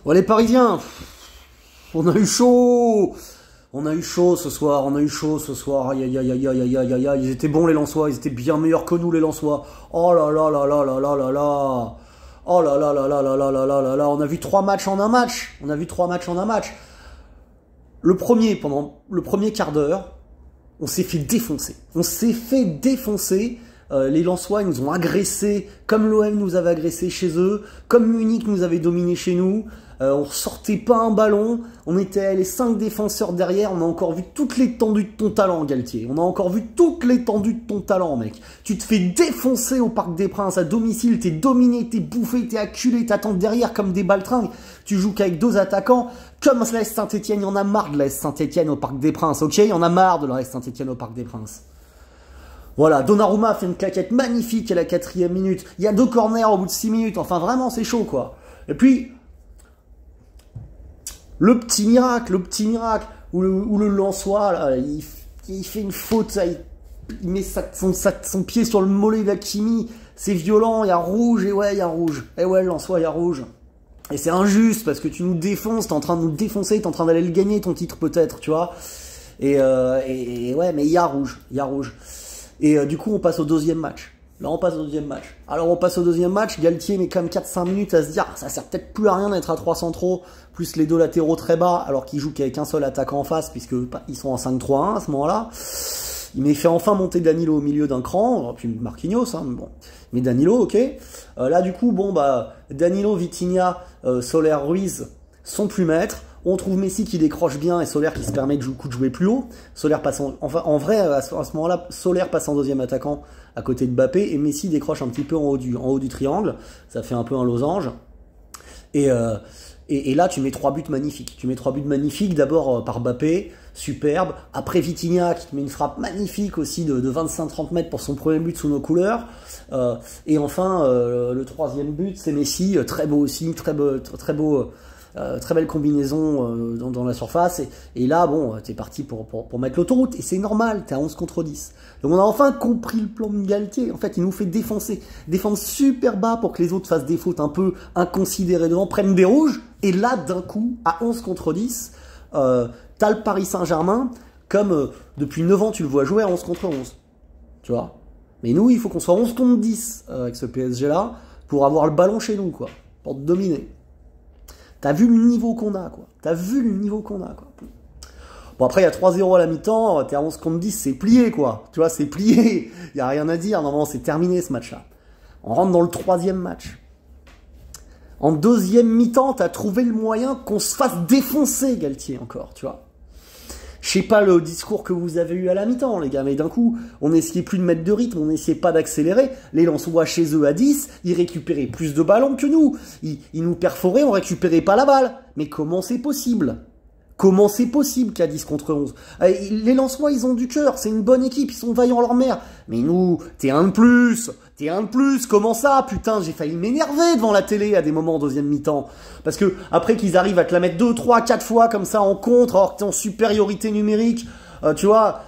Oh, les Parisiens, on a eu chaud. On a eu chaud ce soir, on a eu chaud ce soir. Aïe, aïe, aïe, aïe, aïe, aïe, aïe, aïe. Ils étaient bons les Lensois, ils étaient bien meilleurs que nous les Lensois. Oh là là là là là là là là. Oh là là là là là là là là là là. On a vu 3 matchs en un match. On a vu 3 matchs en un match. Pendant le premier quart d'heure, on s'est fait défoncer. On s'est fait défoncer. Les Lensois, ils nous ont agressés comme l'OM nous avait agressés chez eux, comme Munich nous avait dominé chez nous. On ressortait pas un ballon, on était les 5 défenseurs derrière, on a encore vu toute l'étendue de ton talent, Galtier. On a encore vu toute l'étendue de ton talent, mec. Tu te fais défoncer au Parc des Princes, à domicile, t'es dominé, t'es bouffé, t'es acculé, t'attends derrière comme des baltringues. Tu joues qu'avec 2 attaquants, comme l'AS Saint-Etienne, il y en a marre de l'AS Saint-Etienne au Parc des Princes, ok? Il y en a marre de l'AS Saint-Etienne au Parc des Princes. Voilà, Donnarumma fait une claquette magnifique à la 4e minute. Il y a 2 corners au bout de 6 minutes. Enfin, vraiment, c'est chaud, quoi. Et puis, le petit miracle, où le Lensois, là, il fait une faute, là, il met son pied sur le mollet d'Hakimi. C'est violent, il y a rouge, et ouais, il y a rouge. Et ouais, le Lensois, il y a rouge. Et c'est injuste, parce que tu nous défonces, t'es en train de nous défoncer, t'es en train d'aller le gagner, ton titre, peut-être, tu vois. Et ouais, mais il y a rouge, il y a rouge. Et du coup, on passe au 2e match. Là, on passe au 2e match. Alors, on passe au 2e match. Galtier met quand même 4-5 minutes à se dire, ça sert peut-être plus à rien d'être à 3 centraux, plus les 2 latéraux très bas, alors qu'il joue qu'avec un seul attaquant en face, puisque ils sont en 5-3-1 à ce moment-là. Il m'a fait enfin monter Danilo au milieu d'un cran, puis Marquinhos, hein, bon. Mais Danilo, ok. Là, du coup, bon, bah, Danilo, Vitinha, Soler, Ruiz sont plus maîtres. On trouve Messi qui décroche bien et Soler qui se permet de jouer plus haut. Soler passe en vrai, à ce moment-là, Soler passe en 2e attaquant à côté de Mbappé et Messi décroche un petit peu en haut du triangle. Ça fait un peu un losange. Et là, tu mets 3 buts magnifiques. Tu mets 3 buts magnifiques, d'abord par Mbappé, superbe. Après Vitinha qui te met une frappe magnifique aussi de 25-30 mètres pour son premier but sous nos couleurs. Et enfin, le 3e but, c'est Messi, très beau aussi, très beau. Très belle combinaison dans la surface. Et là, bon, t'es parti pour mettre l'autoroute. Et c'est normal, t'es à 11 contre 10. Donc on a enfin compris le plan de Galtier. En fait, il nous fait défoncer. Défendre super bas pour que les autres fassent des fautes un peu inconsidérées devant, prennent des rouges. Et là, d'un coup, à 11 contre 10, t'as le Paris Saint-Germain, comme depuis 9 ans, tu le vois jouer à 11 contre 11. Tu vois? Mais nous, il faut qu'on soit 11 contre 10 avec ce PSG-là pour avoir le ballon chez nous, quoi. Pour te dominer. T'as vu le niveau qu'on a, quoi. T'as vu le niveau qu'on a, quoi. Bon, après, il y a 3-0 à la mi-temps, t'es à 11 contre 10, c'est plié, quoi. Tu vois, c'est plié. Il n'y a rien à dire. Normalement, c'est terminé, ce match-là. On rentre dans le 3e match. En 2e mi-temps, t'as trouvé le moyen qu'on se fasse défoncer, Galtier, encore, tu vois. Je sais pas le discours que vous avez eu à la mi-temps, les gars, mais d'un coup, on n'essayait plus de mettre de rythme, on n'essayait pas d'accélérer. Les Lensois chez eux à 10, ils récupéraient plus de ballons que nous. Ils nous perforaient, on récupérait pas la balle. Mais comment c'est possible? Comment c'est possible qu'à 10 contre 11? Les Lensois, ils ont du cœur, c'est une bonne équipe, ils sont vaillants leur mère. Mais nous, t'es un de plus, comment ça? Putain, j'ai failli m'énerver devant la télé à des moments en 2e mi-temps. Parce que après qu'ils arrivent à te la mettre 2, 3, 4 fois comme ça en contre, alors que t'es en supériorité numérique, tu vois,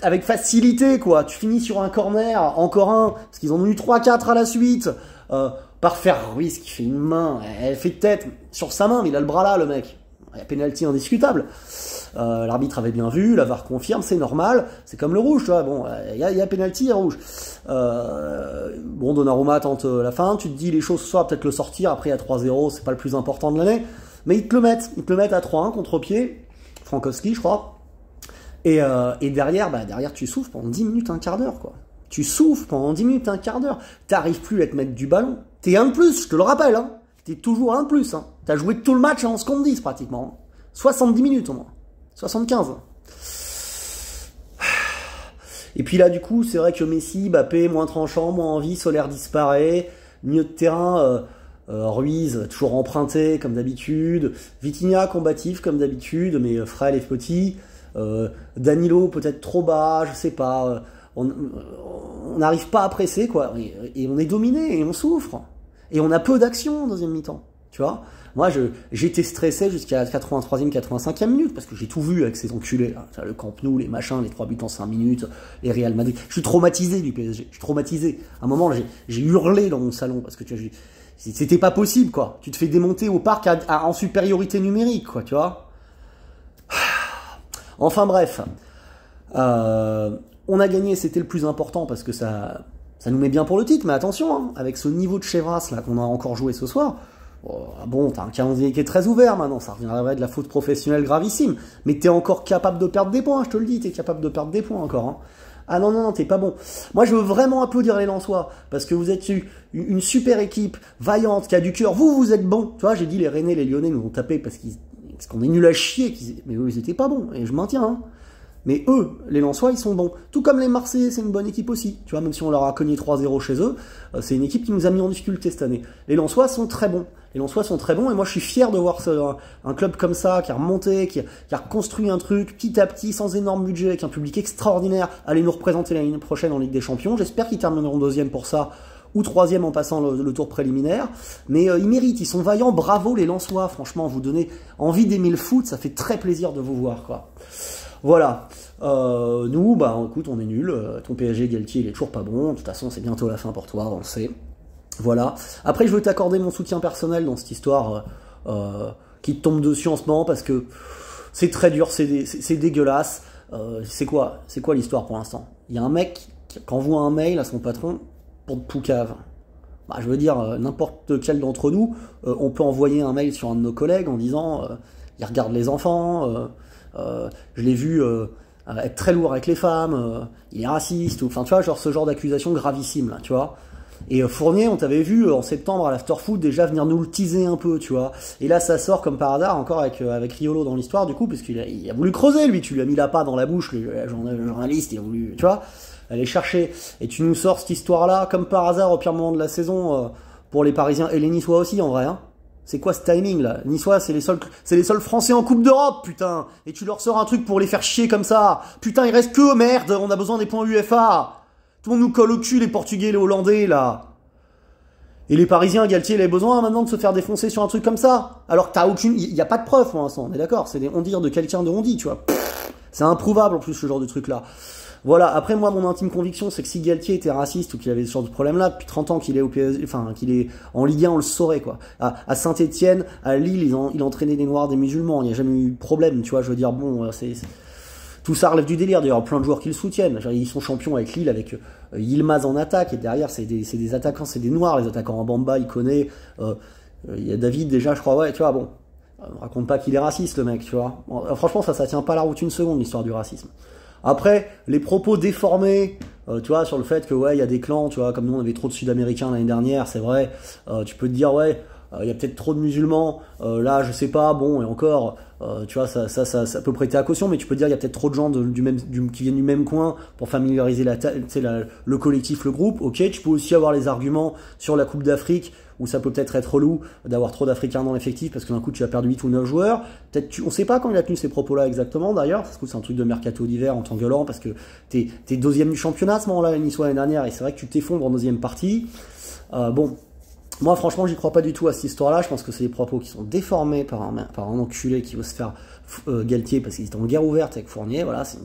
avec facilité, quoi. Tu finis sur un corner, encore un, parce qu'ils en ont eu 3, 4 à la suite. Par faire Ruiz qui fait une main, elle fait tête sur sa main, mais il a le bras là, le mec. Il y a pénalty indiscutable. L'arbitre avait bien vu, la VAR confirme, c'est normal. C'est comme le rouge, tu vois. Bon, il y a pénalty, il y a rouge. Bon, Donnarumma tente la fin. Tu te dis, les choses, soit peut-être le sortir. Après, il y a 3-0, c'est pas le plus important de l'année. Mais ils te le mettent. Ils te le mettent à 3-1 contre-pied. Frankowski, je crois. Et derrière, tu souffres pendant 10 minutes, un quart d'heure, quoi. Tu souffres pendant 10 minutes, un quart d'heure. T'arrives plus à te mettre du ballon. T'es un de plus, je te le rappelle, hein. T'es toujours un de plus, hein. T'as joué tout le match à 11 contre 10, pratiquement. 70 minutes, au moins. 75. Et puis là, du coup, c'est vrai que Messi, Mbappé, moins tranchant, moins envie, Soler disparaît, milieu de terrain, Ruiz, toujours emprunté, comme d'habitude, Vitinha, combatif, comme d'habitude, mais frêle et petit, Danilo, peut-être trop bas, je sais pas, on n'arrive pas à presser, quoi, et on est dominé, et on souffre. Et on a peu d'action en 2e mi-temps, tu vois. Moi, j'étais stressé jusqu'à la 83e, 85e minute, parce que j'ai tout vu avec ces enculés, là. Le Camp Nou, les machins, les 3 buts en 5 minutes, les Real Madrid. Je suis traumatisé du PSG, je suis traumatisé. À un moment, j'ai hurlé dans mon salon, parce que tu vois, C'était pas possible, quoi. Tu te fais démonter au parc en supériorité numérique, quoi, tu vois. Enfin bref, on a gagné, c'était le plus important parce que ça nous met bien pour le titre, mais attention, hein, avec ce niveau de chevrasse là qu'on a encore joué ce soir, bon, t'as un calendrier qui est très ouvert maintenant, ça reviendrait de la faute professionnelle gravissime, mais t'es encore capable de perdre des points, je te le dis, t'es capable de perdre des points encore, hein. Ah non, non, non, t'es pas bon. Moi, je veux vraiment applaudir les Lensois, parce que vous êtes une super équipe, vaillante, qui a du cœur. Vous êtes bons. Tu vois, j'ai dit les Rennais, les Lyonnais nous ont tapé parce qu'on est nuls à chier. Mais eux, ils étaient pas bons, et je maintiens, hein. Mais eux, les Lensois, ils sont bons. Tout comme les Marseillais, c'est une bonne équipe aussi. Tu vois, même si on leur a cogné 3-0 chez eux, c'est une équipe qui nous a mis en difficulté cette année. Les Lensois sont très bons. Les Lensois sont très bons, et moi je suis fier de voir un club comme ça, qui a remonté, qui a reconstruit un truc petit à petit, sans énorme budget, avec un public extraordinaire, aller nous représenter l'année prochaine en Ligue des Champions. J'espère qu'ils termineront deuxième pour ça, ou troisième en passant le tour préliminaire. Mais ils méritent, ils sont vaillants, bravo les Lensois, franchement, vous donnez envie d'aimer le foot, ça fait très plaisir de vous voir, quoi. Voilà. Nous, bah écoute, on est nuls. Ton PSG Galtier, il est toujours pas bon. De toute façon, c'est bientôt la fin pour toi, on le sait. Voilà. Après, je veux t'accorder mon soutien personnel dans cette histoire qui te tombe dessus en ce moment parce que c'est très dur, c'est dégueulasse. C'est quoi l'histoire pour l'instant? Il y a un mec qui envoie un mail à son patron pour de poucave. Bah, je veux dire, n'importe quel d'entre nous, on peut envoyer un mail sur un de nos collègues en disant il regarde les enfants. Je l'ai vu être très lourd avec les femmes, il est raciste, enfin tu vois, genre ce genre d'accusation gravissime là, tu vois. Et Fournier, on t'avait vu en septembre à l'afterfoot déjà venir nous le teaser un peu, tu vois. Et là ça sort comme par hasard encore avec Riolo dans l'histoire du coup, parce qu'il a voulu creuser lui, tu lui as mis la patte dans la bouche, le journaliste, il a voulu, tu vois, aller chercher. Et tu nous sors cette histoire là comme par hasard au pire moment de la saison pour les Parisiens et les Niçois aussi en vrai, hein. C'est quoi ce timing là? Niçois, c'est les seuls Français en Coupe d'Europe, putain. Et tu leur sors un truc pour les faire chier comme ça. Putain, il reste que merde, on a besoin des points UEFA. Tout le monde nous colle au cul, les Portugais, les Hollandais, là. Et les Parisiens, Galtier, il a besoin maintenant de se faire défoncer sur un truc comme ça. Alors que t'as aucune... Il n'y a pas de preuve pour l'instant, on est d'accord. C'est des on-dire de quelqu'un de on-dit, tu vois. C'est improuvable en plus, ce genre de truc-là. Voilà, après moi, mon intime conviction, c'est que si Galtier était raciste ou qu'il avait ce genre de problème-là, depuis 30 ans qu'il est au PSG, enfin, qu'il est en Ligue 1, on le saurait, quoi. À Saint-Etienne, à Lille, il entraînait des Noirs, des musulmans, il n'y a jamais eu de problème, tu vois, je veux dire, bon, tout ça relève du délire, d'ailleurs, plein de joueurs qui le soutiennent. Genre, ils sont champions avec Lille, avec Yilmaz en attaque, et derrière, c'est des attaquants, c'est des Noirs, les attaquants en Bamba, il connaît, il y a David, déjà, je crois, ouais, tu vois, bon, on raconte pas qu'il est raciste, le mec, tu vois. Bon, franchement, ça tient pas la route une seconde, l'histoire du racisme. Après, les propos déformés, tu vois, sur le fait que, ouais, il y a des clans, tu vois, comme nous, on avait trop de Sud-Américains l'année dernière, c'est vrai, tu peux te dire, ouais, il y a peut-être trop de musulmans, là, je sais pas, bon, et encore, tu vois, ça peut prêter à caution, mais tu peux te dire, il y a peut-être trop de gens qui viennent du même coin pour familiariser le collectif, le groupe, ok, tu peux aussi avoir les arguments sur la Coupe d'Afrique, où ça peut peut-être être relou d'avoir trop d'Africains dans l'effectif parce que d'un coup tu as perdu 8 ou 9 joueurs. Peut-être on sait pas quand il a tenu ces propos-là exactement d'ailleurs, parce que c'est un truc de mercato d'hiver en t'engueulant parce que t'es deuxième du championnat à ce moment-là, la Niçois l'année dernière, et c'est vrai que tu t'effondres en deuxième partie. Bon, moi franchement j'y crois pas du tout à cette histoire-là, je pense que c'est des propos qui sont déformés par un enculé qui veut se faire Galtier parce qu'il était en guerre ouverte avec Fournier, voilà, c'est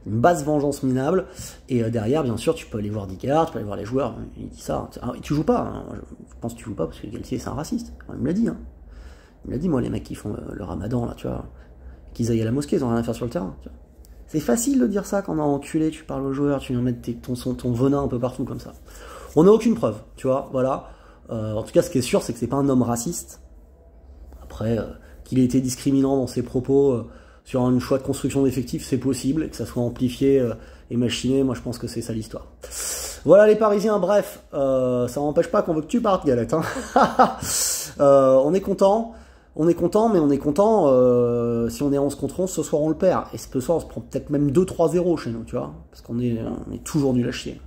une basse vengeance minable, et derrière bien sûr tu peux aller voir Digard, tu peux aller voir les joueurs, il dit ça, tu joues pas, hein. Je pense que tu joues pas parce que Galtier c'est un raciste, il me l'a dit, hein. Il me l'a dit, moi, les mecs qui font le ramadan là, tu vois, qu'ils aillent à la mosquée, ils ont rien à faire sur le terrain, tu vois. C'est facile de dire ça quand on a enculé, tu parles aux joueurs, tu viens mettre ton venin un peu partout comme ça. On n'a aucune preuve, tu vois, voilà. En tout cas, ce qui est sûr, c'est que c'est pas un homme raciste. Après, qu'il ait été discriminant dans ses propos sur un choix de construction d'effectifs, c'est possible, et que ça soit amplifié et machiné, moi je pense que c'est ça l'histoire. Voilà les Parisiens, bref, ça n'empêche pas qu'on veut que tu partes, Galette. Hein. On est content, mais on est content si on est 11 contre 11, ce soir on le perd. Et ce soir on se prend peut-être même 2-3-0 chez nous, tu vois, parce qu'on est toujours nul à chier.